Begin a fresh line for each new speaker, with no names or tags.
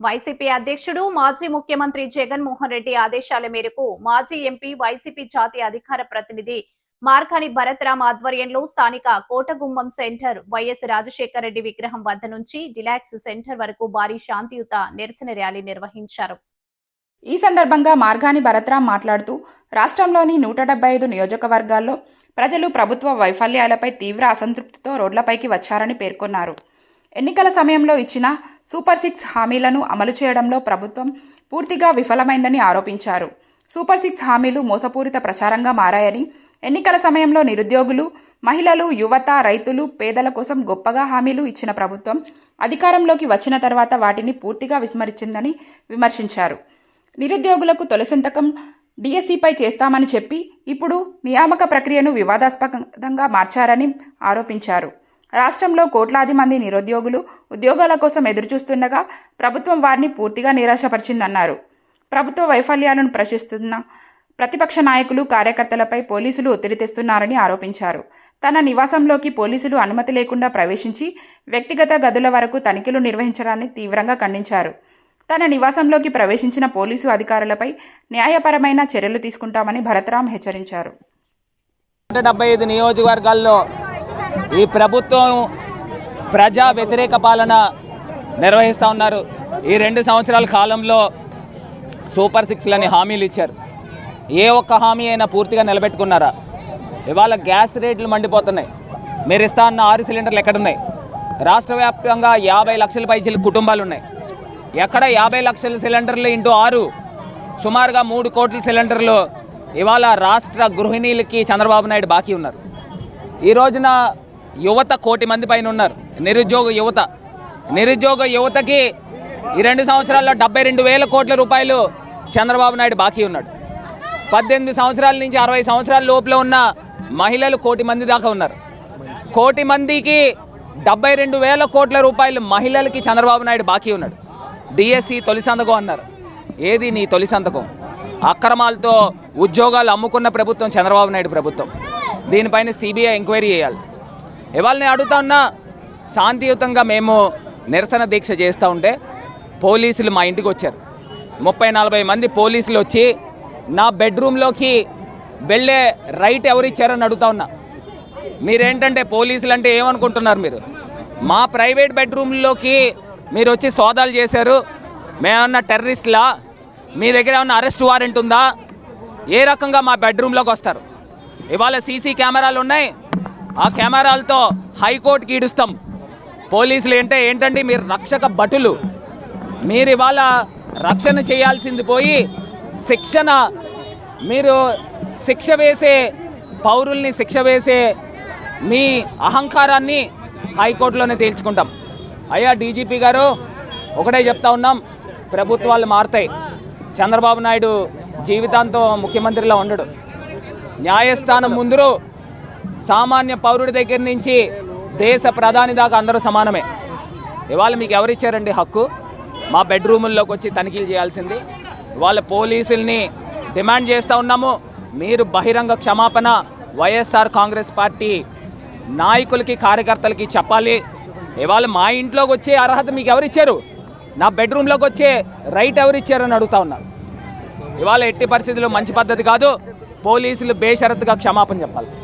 YCP అధ్యక్షుడు మాజీ ముఖ్యమంత్రి జగన్మోహన్ రెడ్డి ఆదేశాల మేరకు మాజీ ఎంపీ వైసీపీ జాతీయ అధికార ప్రతినిధి మార్కాని భరత్రామ్ ఆధ్వర్యంలో స్థానిక కోటగుమ్మం సెంటర్ వైఎస్ రాజశేఖర రెడ్డి విగ్రహం వద్ద నుంచి డిలాక్స్ సెంటర్ వరకు భారీ శాంతియుత నిరసన ర్యాలీ నిర్వహించారు.
ఈ సందర్భంగా మార్గాని భరత్రామ్ మాట్లాడుతూ రాష్ట్రంలోని 175 నియోజకవర్గాల్లో ప్రజలు ప్రభుత్వ వైఫల్యాలపై తీవ్ర అసంతృప్తితో రోడ్లపైకి వచ్చారని పేర్కొన్నారు. ఎన్నికల సమయంలో ఇచ్చిన సూపర్ 6 హామీలను అమలు చేయడంలో ప్రభుత్వం పూర్తిగా విఫలమైందని ఆరోపించారు. సూపర్ 6 హామీలు మోసపూరిత ప్రచారంగా మారాయని, ఎన్నికల సమయంలో నిరుద్యోగులు, మహిళలు, యువత, రైతులు, పేదల కోసం గొప్పగా హామీలు ఇచ్చిన ప్రభుత్వం అధికారంలోకి వచ్చిన తర్వాత వాటిని పూర్తిగా విస్మరించిందని విమర్శించారు. నిరుద్యోగులకు తొలి సంతకం డిఎస్సిపై చేస్తామని చెప్పి ఇప్పుడు నియామక ప్రక్రియను వివాదాస్పదంగా మార్చారని ఆరోపించారు. రాష్ట్రంలో కోట్లాది మంది నిరుద్యోగులు ఉద్యోగాల కోసం ఎదురుచూస్తుండగా ప్రభుత్వం వారిని పూర్తిగా నిరాశపరిచిందన్నారు. ప్రభుత్వ వైఫల్యాలను ప్రశ్నిస్తున్న ప్రతిపక్ష నాయకులు, కార్యకర్తలపై పోలీసులు ఒత్తిడి తెస్తున్నారని ఆరోపించారు. తన నివాసంలోకి పోలీసులు అనుమతి లేకుండా ప్రవేశించి వ్యక్తిగత గదుల వరకు తనిఖీలు నిర్వహించడాన్ని తీవ్రంగా ఖండించారు. తన నివాసంలోకి ప్రవేశించిన పోలీసు అధికారులపై న్యాయపరమైన చర్యలు తీసుకుంటామని భరత్రామ్ హెచ్చరించారు.
175 నియోజకవర్గాల్లో ఈ ప్రభుత్వం ప్రజా వ్యతిరేక పాలన నిర్వహిస్తూ ఉన్నారు. ఈ 2 సంవత్సరాల కాలంలో సూపర్ 6లని హామీలు ఇచ్చారు. ఏ ఒక్క హామీ అయినా పూర్తిగా నిలబెట్టుకున్నారా? ఇవాళ గ్యాస్ రేట్లు మండిపోతున్నాయి. మీరు ఇస్తా అన్న 6 సిలిండర్లు ఎక్కడున్నాయి? రాష్ట్ర వ్యాప్తంగా 50 లక్షల పైచీల కుటుంబాలు ఉన్నాయి. ఎక్కడ 50 లక్షల సిలిండర్లు ఇంటూ 6 సుమారుగా 3 కోట్ల సిలిండర్లు ఇవాళ రాష్ట్ర గృహిణీలకి చంద్రబాబు నాయుడు బాకీ ఉన్నారు. ఈ రోజున యువత 1 కోటి మంది పైన ఉన్నారు. నిరుద్యోగ యువతకి ఈ 2 సంవత్సరాల్లో 72,000 కోట్ల రూపాయలు చంద్రబాబు నాయుడు బాకీ ఉన్నాడు. 18 సంవత్సరాల నుంచి 60 సంవత్సరాల లోపల ఉన్న మహిళలు 1 కోటి మంది దాకా ఉన్నారు. 1 కోటి మందికి 72,000 కోట్ల రూపాయలు మహిళలకి చంద్రబాబు నాయుడు బాకీ ఉన్నాడు. డిఎస్సి తొలి సంతకం అన్నారు. ఏది నీ తొలి సంతకం? అక్రమాలతో ఉద్యోగాలు అమ్ముకున్న ప్రభుత్వం చంద్రబాబు నాయుడు ప్రభుత్వం. దీనిపైన సిబిఐ ఎంక్వైరీ చేయాలి. ఇవాళ నేను అడుగుతా ఉన్నా, శాంతియుతంగా మేము నిరసన దీక్ష చేస్తూ ఉంటే పోలీసులు మా ఇంటికి వచ్చారు. 30-40 మంది పోలీసులు వచ్చి నా బెడ్రూమ్లోకి వెళ్ళే రైట్ ఎవరిచ్చారని అడుగుతా ఉన్నా. మీరేంటంటే పోలీసులు అంటే ఏమనుకుంటున్నారు? మీరు మా ప్రైవేట్ బెడ్రూమ్లోకి మీరు వచ్చి సోదాలు చేశారు. మేమన్నా టెర్రరిస్టులా? మీ దగ్గర ఏమన్నా అరెస్ట్ వారెంట్ ఉందా? ఏ రకంగా మా బెడ్రూమ్లోకి వస్తారు? ఇవాళ సీసీ కెమెరాలు ఉన్నాయి. ఆ కెమెరాలతో హైకోర్టుకి ఈడుస్తాం. పోలీసులు ఏంటంటే మీరు రక్షక భటులు. మీరు ఇవాళ రక్షణ చేయాల్సింది పోయి మీరు శిక్ష వేసే పౌరుల్ని శిక్ష వేసే మీ అహంకారాన్ని హైకోర్టులోనే తేల్చుకుంటాం. అయ్యా డీజీపీ గారు, ఒకటే చెప్తా ఉన్నాం, ప్రభుత్వాలు మారుతాయి. చంద్రబాబు నాయుడు జీవితాంతం ముఖ్యమంత్రిలా ఉండడు. న్యాయస్థానం ముందు సామాన్య పౌరుడి దగ్గర నుంచి దేశ ప్రధాని దాకా అందరూ సమానమే. ఇవాళ మీకు ఎవరిచ్చారండి హక్కు మా బెడ్రూముల్లోకి వచ్చి తనిఖీలు చేయాల్సింది? ఇవాళ పోలీసుల్ని డిమాండ్ చేస్తూ ఉన్నాము, మీరు బహిరంగ క్షమాపణ వైఎస్ఆర్ కాంగ్రెస్ పార్టీ నాయకులకి, కార్యకర్తలకి చెప్పాలి. ఇవాళ మా ఇంట్లోకి వచ్చే అర్హత మీకు ఎవరిచ్చారు? నా బెడ్రూమ్లోకి వచ్చే రైట్ ఎవరిచ్చారని అడుగుతా ఉన్నారు. ఇవాళ ఎట్టి పరిస్థితుల్లో మంచి పద్ధతి కాదు. పోలీసులు బేషరతుగా క్షమాపణ చెప్పాలి.